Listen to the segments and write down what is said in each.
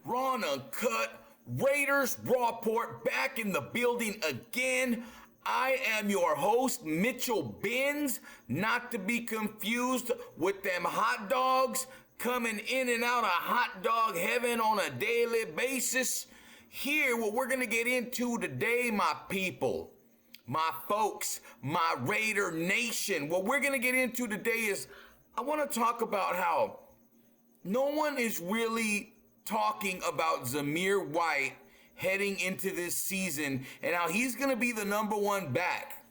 Raw and Uncut, Raiders Rawport back in the building again. I am your host, Mitchell Benz, not to be confused with them hot dogs coming in and out of hot dog heaven on a daily basis. Here, what we're going to get into today, my people, my folks, my Raider Nation, what we're going to get into today is I want to talk about how no one is really talking about Zamir White heading into this season and how he's going to be the number one back.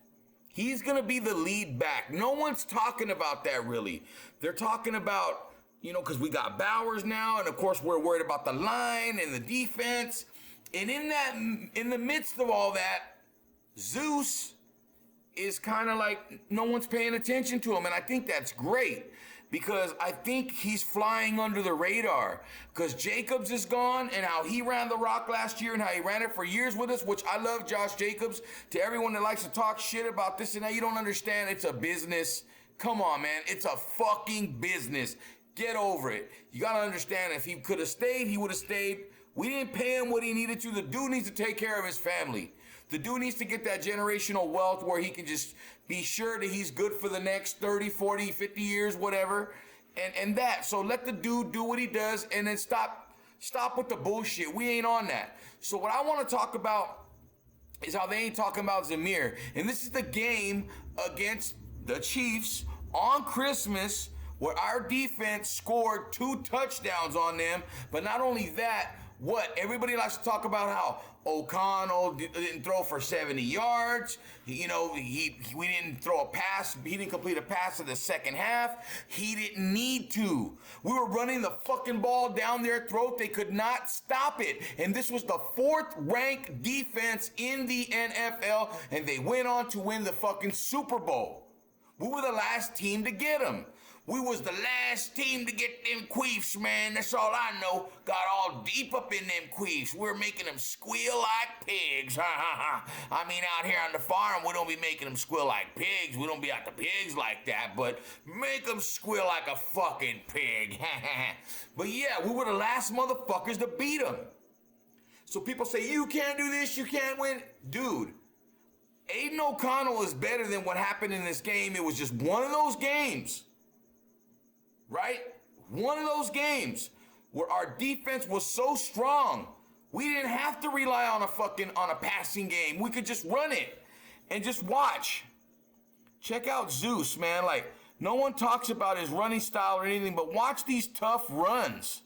He's going to be the lead back. No one's talking about that really. They're talking about, because we got Bowers now, and of course we're worried about the line and the defense. And in the midst of all that, Zeus is kind of like no one's paying attention to him. And I think that's great because I think he's flying under the radar because Jacobs is gone and how he ran the rock last year and how he ran it for years with us, which I love Josh Jacobs. To everyone that likes to talk shit about this and that, you don't understand. It's a business. Come on, man. It's a fucking business. Get over it. You got to understand, if he could have stayed, he would have stayed. We didn't pay him what he needed to. The dude needs to take care of his family. The dude needs to get that generational wealth where he can just be sure that he's good for the next 30, 40, 50 years, whatever. And that. So let the dude do what he does and then stop with the bullshit. We ain't on that. So what I want to talk about is how they ain't talking about Zamir. And this is the game against the Chiefs on Christmas where our defense scored 2 touchdowns on them. But not only that, everybody likes to talk about how O'Connell didn't throw for 70 yards. We didn't throw a pass. He didn't complete a pass in the second half. He didn't need to. We were running the fucking ball down their throat. They could not stop it. And this was the 4th ranked defense in the NFL. And they went on to win the fucking Super Bowl. We were the last team to get them. We was the last team to get them queefs, man. That's all I know. Got all deep up in them queefs. We're making them squeal like pigs. I mean, out here on the farm, we don't be making them squeal like pigs. We don't be out the pigs like that, but make them squeal like a fucking pig. But yeah, we were the last motherfuckers to beat them. So people say, you can't do this, you can't win. Dude, Aiden O'Connell is better than what happened in this game. It was just one of those games. Right? One of those games where our defense was so strong, we didn't have to rely on a passing game. We could just run it and just watch. Check out Zeus, man. Like, no one talks about his running style or anything, but watch these tough runs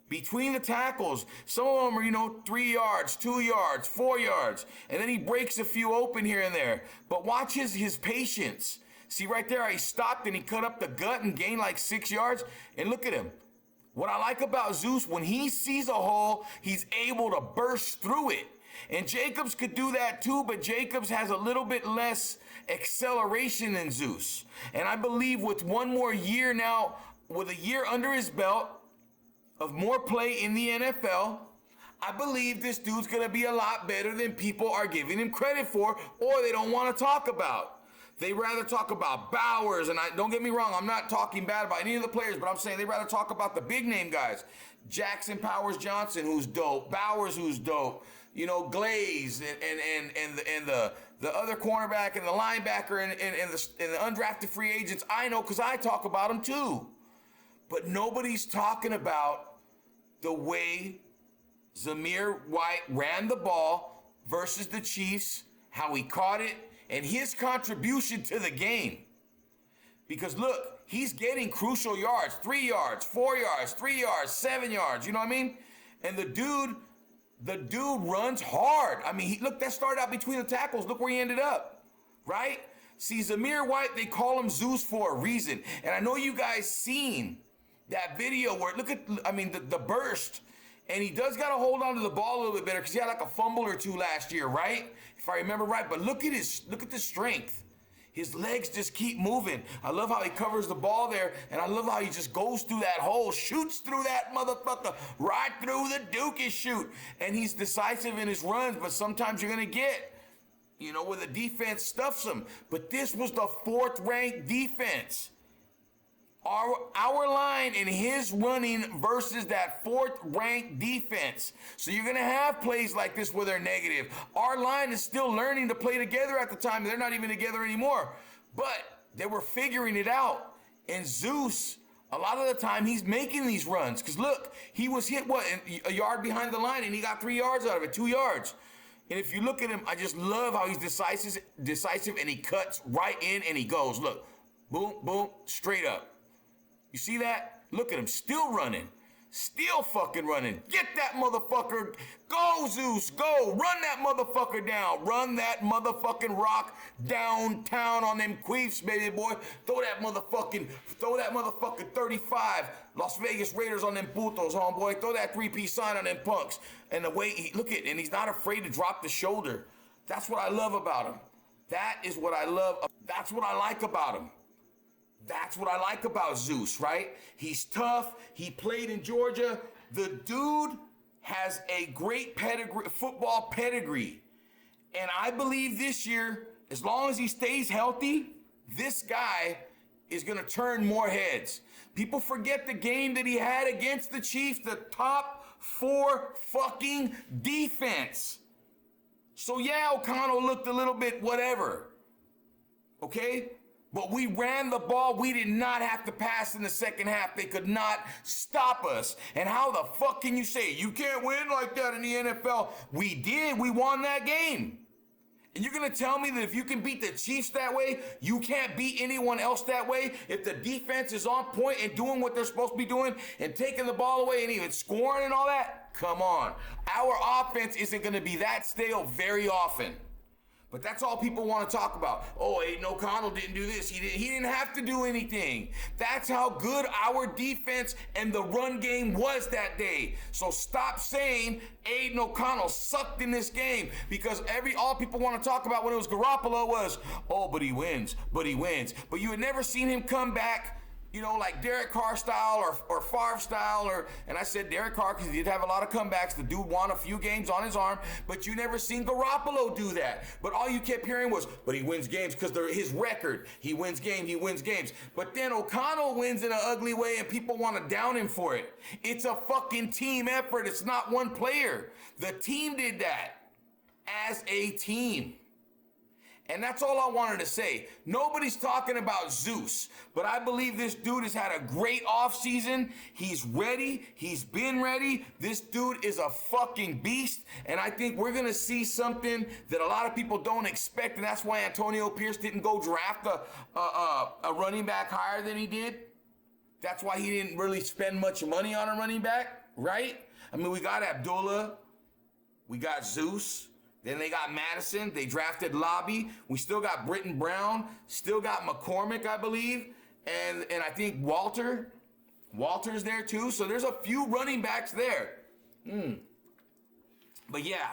between the tackles. Some of them are, 3 yards, 2 yards, 4 yards, and then he breaks a few open here and there. But watch his patience. See right there, he stopped and he cut up the gut and gained like 6 yards. And look at him. What I like about Zeus, when he sees a hole, he's able to burst through it. And Jacobs could do that too, but Jacobs has a little bit less acceleration than Zeus. And I believe with one more year now, with a year under his belt of more play in the NFL, I believe this dude's going to be a lot better than people are giving him credit for or they don't want to talk about. They rather talk about Bowers, and don't get me wrong, I'm not talking bad about any of the players, but I'm saying they rather talk about the big name guys. Jackson Powers Johnson, who's dope. Bowers, who's dope. Glaze and the other cornerback and the linebacker and the undrafted free agents. I know because I talk about them too. But nobody's talking about the way Zamir White ran the ball versus the Chiefs, how he caught it, and his contribution to the game. Because look, he's getting crucial yards, 3 yards, 4 yards, 3 yards, 7 yards, you know what I mean? And the dude runs hard. I mean, look, that started out between the tackles. Look where he ended up, right? See, Zamir White, they call him Zeus for a reason. And I know you guys seen that video where, the burst. And he does got to hold on to the ball a little bit better because he had like a fumble or 2 last year, right? If I remember right. But look at the strength. His legs just keep moving. I love how he covers the ball there. And I love how he just goes through that hole, shoots through that motherfucker, right through the dookie shoot. And he's decisive in his runs, but sometimes you're going to get, where the defense stuffs him. But this was the 4th ranked defense. Our line and his running versus that fourth-ranked defense. So you're going to have plays like this where they're negative. Our line is still learning to play together at the time. They're not even together anymore. But they were figuring it out. And Zeus, a lot of the time, he's making these runs. Because look, he was hit, a yard behind the line, and he got 3 yards out of it, 2 yards. And if you look at him, I just love how he's decisive, and he cuts right in, and he goes. Look, boom, boom, straight up. You see that? Look at him, still running. Still fucking running. Get that motherfucker. Go, Zeus, go. Run that motherfucker down. Run that motherfucking rock downtown on them queefs, baby boy. Throw that motherfucking 35 Las Vegas Raiders on them putos, homeboy. Throw that 3-piece sign on them punks. And the way and he's not afraid to drop the shoulder. That's what I love about him. That is what I love. That's what I like about him. That's what I like about Zeus, right? He's tough. He played in Georgia. The dude has a great pedigree, football pedigree. And I believe this year, as long as he stays healthy, this guy is going to turn more heads. People forget the game that he had against the Chiefs, the top 4 fucking defense. So yeah, O'Connell looked a little bit whatever. Okay? But we ran the ball. We did not have to pass in the second half. They could not stop us. And how the fuck can you say you can't win like that in the NFL? We did. We won that game. And you're going to tell me that if you can beat the Chiefs that way, you can't beat anyone else that way? If the defense is on point and doing what they're supposed to be doing and taking the ball away and even scoring and all that? Come on. Our offense isn't going to be that stale very often. But that's all people want to talk about. Oh, Aiden O'Connell didn't do this. He didn't have to do anything. That's how good our defense and the run game was that day. So stop saying Aiden O'Connell sucked in this game, because all people want to talk about when it was Garoppolo was, oh, but he wins. But you had never seen him come back, you know, like Derek Carr style or Favre style, and I said Derek Carr because he did have a lot of comebacks. The dude won a few games on his arm, but you never seen Garoppolo do that. But all you kept hearing was, but he wins games because they're his record. He wins games. But then O'Connell wins in an ugly way, and people want to down him for it. It's a fucking team effort. It's not one player. The team did that as a team. And that's all I wanted to say. Nobody's talking about Zeus, but I believe this dude has had a great offseason. He's ready. He's been ready. This dude is a fucking beast, and I think we're going to see something that a lot of people don't expect, and that's why Antonio Pierce didn't go draft a running back higher than he did. That's why he didn't really spend much money on a running back, right? I mean, we got Abdullah. We got Zeus. Then they got Madison. They drafted Lobby. We still got Britton Brown. Still got McCormick, I believe. And I think Walter's there too. So there's a few running backs there. But yeah,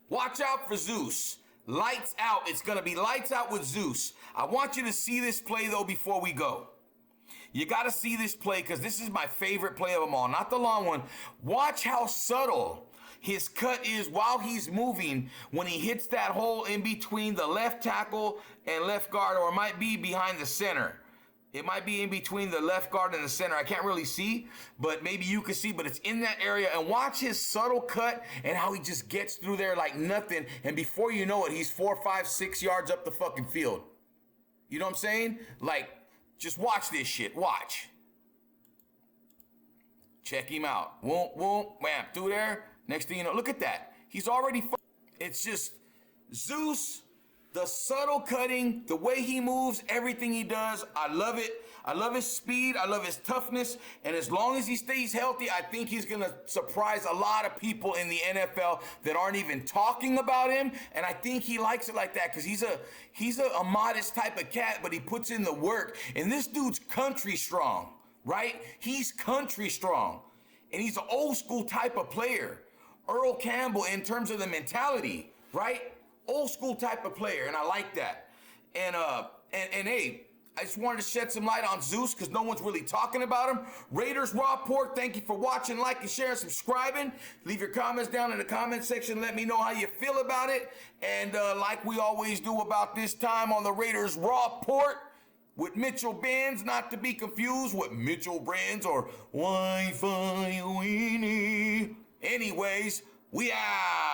watch out for Zeus. Lights out. It's going to be lights out with Zeus. I want you to see this play, though, before we go. You got to see this play because this is my favorite play of them all. Not the long one. Watch how subtle his cut is while he's moving when he hits that hole in between the left tackle and left guard, or it might be behind the center. It might be in between the left guard and the center. I can't really see, but maybe you can see, but it's in that area. And watch his subtle cut and how he just gets through there like nothing. And before you know it, he's 4, 5, 6 yards up the fucking field. You know what I'm saying? Like, just watch this shit. Watch. Check him out. Whoom, whoom, wham, through there. Next thing you know, look at that. He's already, it's just Zeus, the subtle cutting, the way he moves, everything he does. I love it. I love his speed. I love his toughness. And as long as he stays healthy, I think he's going to surprise a lot of people in the NFL that aren't even talking about him. And I think he likes it like that because he's a modest type of cat, but he puts in the work. And this dude's country strong, right? He's country strong. And he's an old school type of player. Earl Campbell in terms of the mentality, right? Old school type of player, and I like that. And hey, I just wanted to shed some light on Zeus because no one's really talking about him. Raiders Raw Pork, thank you for watching, liking, sharing, subscribing. Leave your comments down in the comment section. Let me know how you feel about it. And like we always do about this time on the Raiders Raw Pork, with Mitchell Benz, not to be confused with Mitchell Brands or Wi-Fi Weenie. Anyways, we out.